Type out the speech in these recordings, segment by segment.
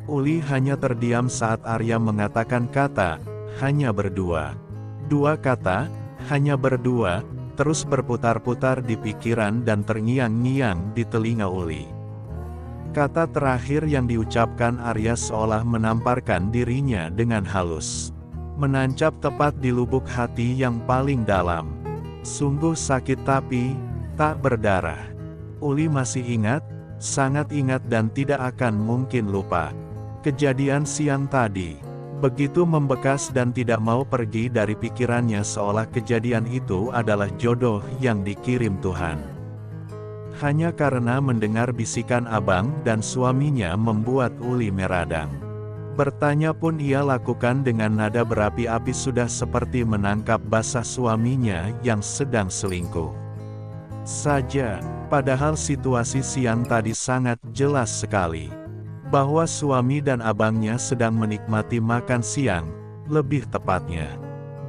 Uli hanya terdiam saat Arya mengatakan kata, hanya berdua. Dua kata, hanya berdua, terus berputar-putar di pikiran dan terngiang-ngiang di telinga Uli. Kata terakhir yang diucapkan Arya seolah menamparkan dirinya dengan halus. Menancap tepat di lubuk hati yang paling dalam. Sungguh sakit tapi, tak berdarah. Uli masih ingat, sangat ingat dan tidak akan mungkin lupa. Kejadian siang tadi, begitu membekas dan tidak mau pergi dari pikirannya seolah kejadian itu adalah jodoh yang dikirim Tuhan. Hanya karena mendengar bisikan abang dan suaminya membuat Uli meradang. Bertanya pun ia lakukan dengan nada berapi-api sudah seperti menangkap basah suaminya yang sedang selingkuh. Saja, padahal situasi siang tadi sangat jelas sekali. Bahwa suami dan abangnya sedang menikmati makan siang, lebih tepatnya.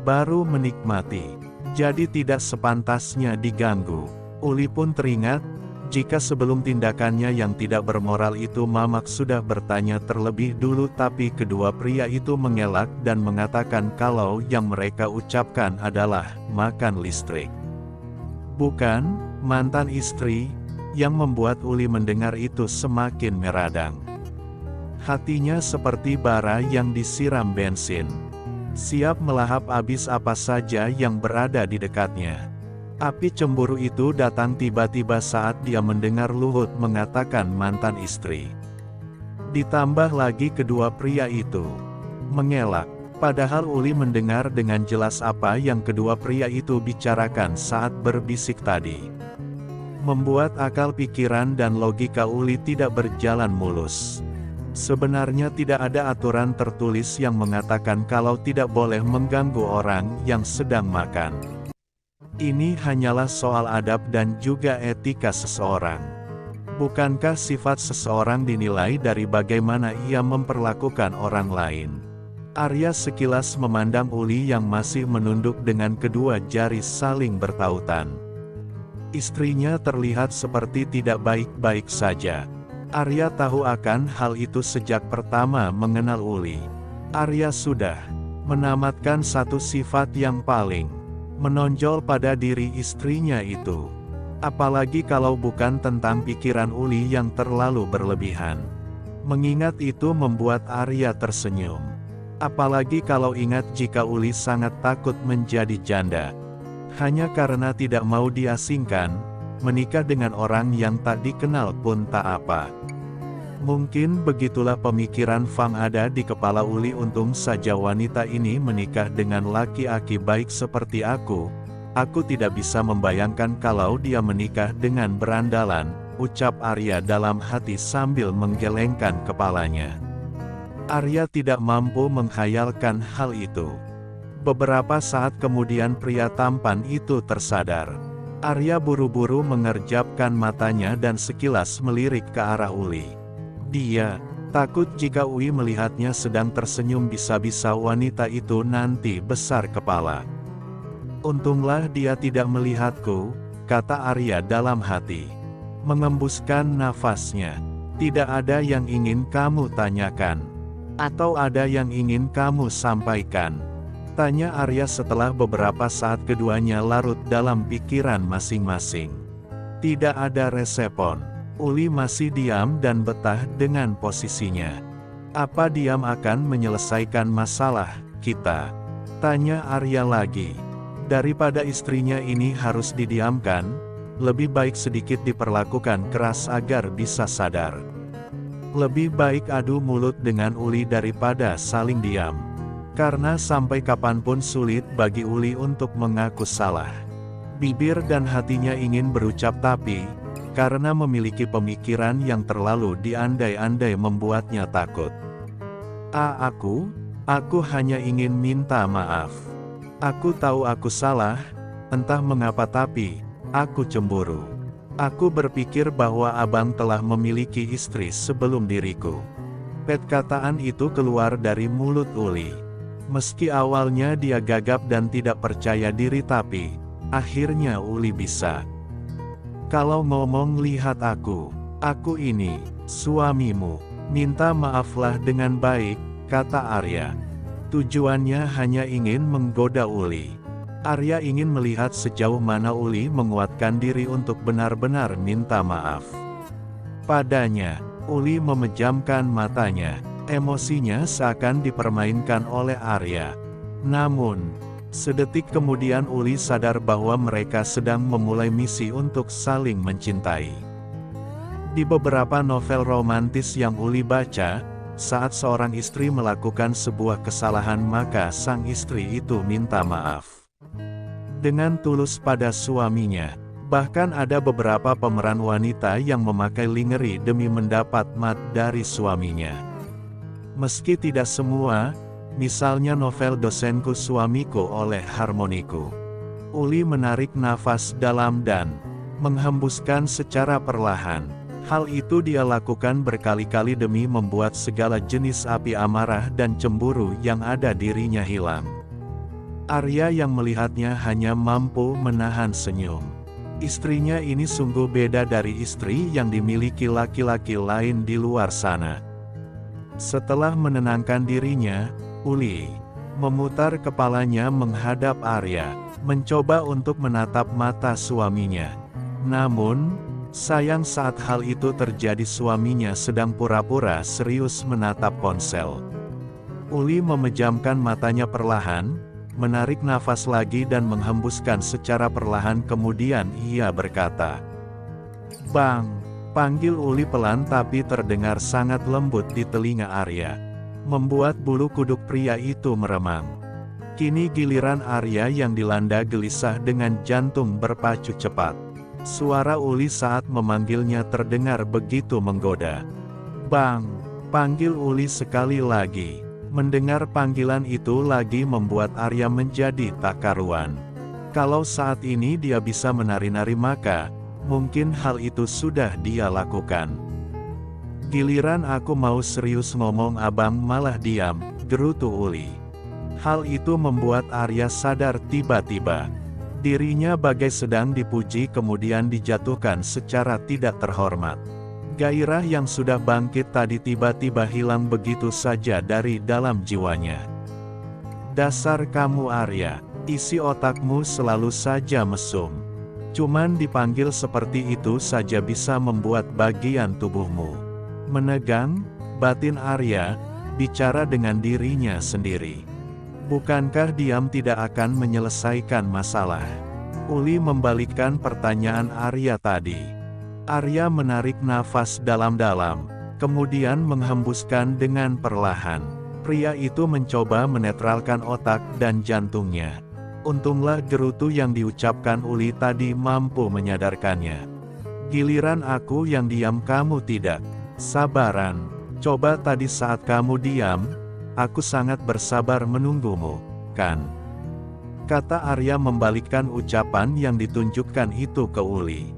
Baru menikmati, jadi tidak sepantasnya diganggu. Uli pun teringat, jika sebelum tindakannya yang tidak bermoral itu Mamak sudah bertanya terlebih dulu tapi kedua pria itu mengelak dan mengatakan kalau yang mereka ucapkan adalah makan listrik. Bukan, mantan istri, yang membuat Uli mendengar itu semakin meradang. Hatinya seperti bara yang disiram bensin. Siap melahap habis apa saja yang berada di dekatnya. Api cemburu itu datang tiba-tiba saat dia mendengar Luhut mengatakan mantan istri. Ditambah lagi kedua pria itu mengelak. Padahal Uli mendengar dengan jelas apa yang kedua pria itu bicarakan saat berbisik tadi. Membuat akal pikiran dan logika Uli tidak berjalan mulus. Sebenarnya tidak ada aturan tertulis yang mengatakan kalau tidak boleh mengganggu orang yang sedang makan. Ini hanyalah soal adab dan juga etika seseorang. Bukankah sifat seseorang dinilai dari bagaimana ia memperlakukan orang lain? Arya sekilas memandang Uli yang masih menunduk dengan kedua jari saling bertautan. Istrinya terlihat seperti tidak baik-baik saja. Arya tahu akan hal itu sejak pertama mengenal Uli. Arya sudah menamatkan satu sifat yang paling menonjol pada diri istrinya itu. Apalagi kalau bukan tentang pikiran Uli yang terlalu berlebihan. Mengingat itu membuat Arya tersenyum. Apalagi kalau ingat jika Uli sangat takut menjadi janda. Hanya karena tidak mau diasingkan, menikah dengan orang yang tak dikenal pun tak apa. Mungkin begitulah pemikiran Fang ada di kepala Uli. Untung saja wanita ini menikah dengan laki-laki baik seperti aku. Aku tidak bisa membayangkan kalau dia menikah dengan berandalan, ucap Arya dalam hati sambil menggelengkan kepalanya. Arya tidak mampu menghayalkan hal itu. Beberapa saat kemudian pria tampan itu tersadar. Arya buru-buru mengerjapkan matanya dan sekilas melirik ke arah Uli. Dia takut jika Uli melihatnya sedang tersenyum bisa-bisa wanita itu nanti besar kepala. Untunglah dia tidak melihatku, kata Arya dalam hati. Mengembuskan nafasnya. Tidak ada yang ingin kamu tanyakan. Atau ada yang ingin kamu sampaikan? Tanya Arya setelah beberapa saat keduanya larut dalam pikiran masing-masing. Tidak ada respon. Uli masih diam dan betah dengan posisinya. Apa diam akan menyelesaikan masalah kita? Tanya Arya lagi. Daripada istrinya ini harus didiamkan, lebih baik sedikit diperlakukan keras agar bisa sadar. Lebih baik adu mulut dengan Uli daripada saling diam. Karena sampai kapanpun sulit bagi Uli untuk mengaku salah. Bibir dan hatinya ingin berucap tapi, karena memiliki pemikiran yang terlalu diandai-andai membuatnya takut. Aku hanya ingin minta maaf. Aku tahu aku salah, entah mengapa tapi, aku cemburu. Aku berpikir bahwa abang telah memiliki istri sebelum diriku. Perkataan itu keluar dari mulut Uli. Meski awalnya dia gagap dan tidak percaya diri tapi, akhirnya Uli bisa. Kalau ngomong lihat aku ini, suamimu. Minta maaflah dengan baik, kata Arya. Tujuannya hanya ingin menggoda Uli. Arya ingin melihat sejauh mana Uli menguatkan diri untuk benar-benar minta maaf padanya. Uli memejamkan matanya. Emosinya seakan dipermainkan oleh Arya. Namun, sedetik kemudian Uli sadar bahwa mereka sedang memulai misi untuk saling mencintai. Di beberapa novel romantis yang Uli baca, saat seorang istri melakukan sebuah kesalahan maka sang istri itu minta maaf dengan tulus pada suaminya. Bahkan ada beberapa pemeran wanita yang memakai lingerie demi mendapat mat dari suaminya. Meski tidak semua, misalnya novel Dosenku Suamiku oleh Harmoniku. Uli menarik nafas dalam dan menghembuskan secara perlahan. Hal itu dia lakukan berkali-kali demi membuat segala jenis api amarah dan cemburu yang ada dirinya hilang. Arya yang melihatnya hanya mampu menahan senyum. Istrinya ini sungguh beda dari istri yang dimiliki laki-laki lain di luar sana. Setelah menenangkan dirinya, Uli memutar kepalanya menghadap Arya, mencoba untuk menatap mata suaminya. Namun, sayang saat hal itu terjadi suaminya sedang pura-pura serius menatap ponsel. Uli memejamkan matanya perlahan, menarik nafas lagi dan menghembuskan secara perlahan kemudian ia berkata, "Bang," panggil Uli pelan tapi terdengar sangat lembut di telinga Arya. Membuat bulu kuduk pria itu meremang. Kini giliran Arya yang dilanda gelisah dengan jantung berpacu cepat. Suara Uli saat memanggilnya terdengar begitu menggoda. "Bang," panggil Uli sekali lagi. Mendengar panggilan itu lagi membuat Arya menjadi tak karuan. Kalau saat ini dia bisa menari-nari maka, mungkin hal itu sudah dia lakukan. "Giliran aku mau serius ngomong abang malah diam," gerutu Uli. Hal itu membuat Arya sadar tiba-tiba. Dirinya bagai sedang dipuji kemudian dijatuhkan secara tidak terhormat. Gairah yang sudah bangkit tadi tiba-tiba hilang begitu saja dari dalam jiwanya. "Dasar kamu Arya, isi otakmu selalu saja mesum. Cuman dipanggil seperti itu saja bisa membuat bagian tubuhmu menegang." Batin Arya bicara dengan dirinya sendiri. Bukankah diam tidak akan menyelesaikan masalah? Uli membalikkan pertanyaan Arya tadi. Arya menarik nafas dalam-dalam, kemudian menghembuskan dengan perlahan. Pria itu mencoba menetralkan otak dan jantungnya. Untunglah gerutu yang diucapkan Uli tadi mampu menyadarkannya. "Giliran aku yang diam kamu tidak. Sabaran. Coba tadi saat kamu diam, aku sangat bersabar menunggumu, kan?" Kata Arya membalikkan ucapan yang ditunjukkan itu ke Uli.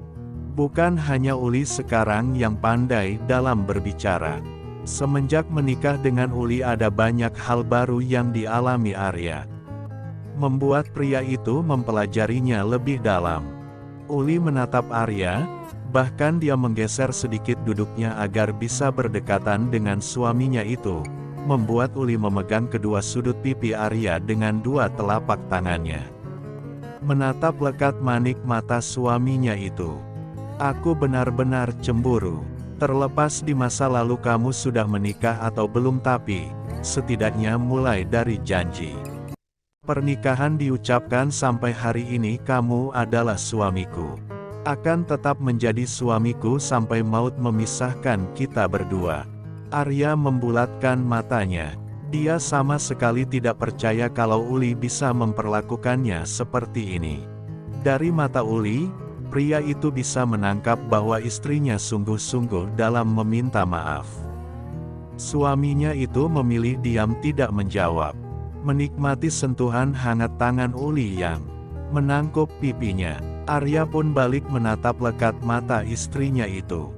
Bukan hanya Uli sekarang yang pandai dalam berbicara. Semenjak menikah dengan Uli ada banyak hal baru yang dialami Arya. Membuat pria itu mempelajarinya lebih dalam. Uli menatap Arya, bahkan dia menggeser sedikit duduknya agar bisa berdekatan dengan suaminya itu. Membuat Uli memegang kedua sudut pipi Arya dengan dua telapak tangannya. Menatap lekat manik mata suaminya itu. "Aku benar-benar cemburu. Terlepas di masa lalu kamu sudah menikah atau belum tapi, setidaknya mulai dari janji pernikahan diucapkan sampai hari ini kamu adalah suamiku. Akan tetap menjadi suamiku sampai maut memisahkan kita berdua." Arya membulatkan matanya. Dia sama sekali tidak percaya kalau Uli bisa memperlakukannya seperti ini. Dari mata Uli, pria itu bisa menangkap bahwa istrinya sungguh-sungguh dalam meminta maaf. Suaminya itu memilih diam tidak menjawab. Menikmati sentuhan hangat tangan Uli yang menangkup pipinya. Arya pun balik menatap lekat mata istrinya itu.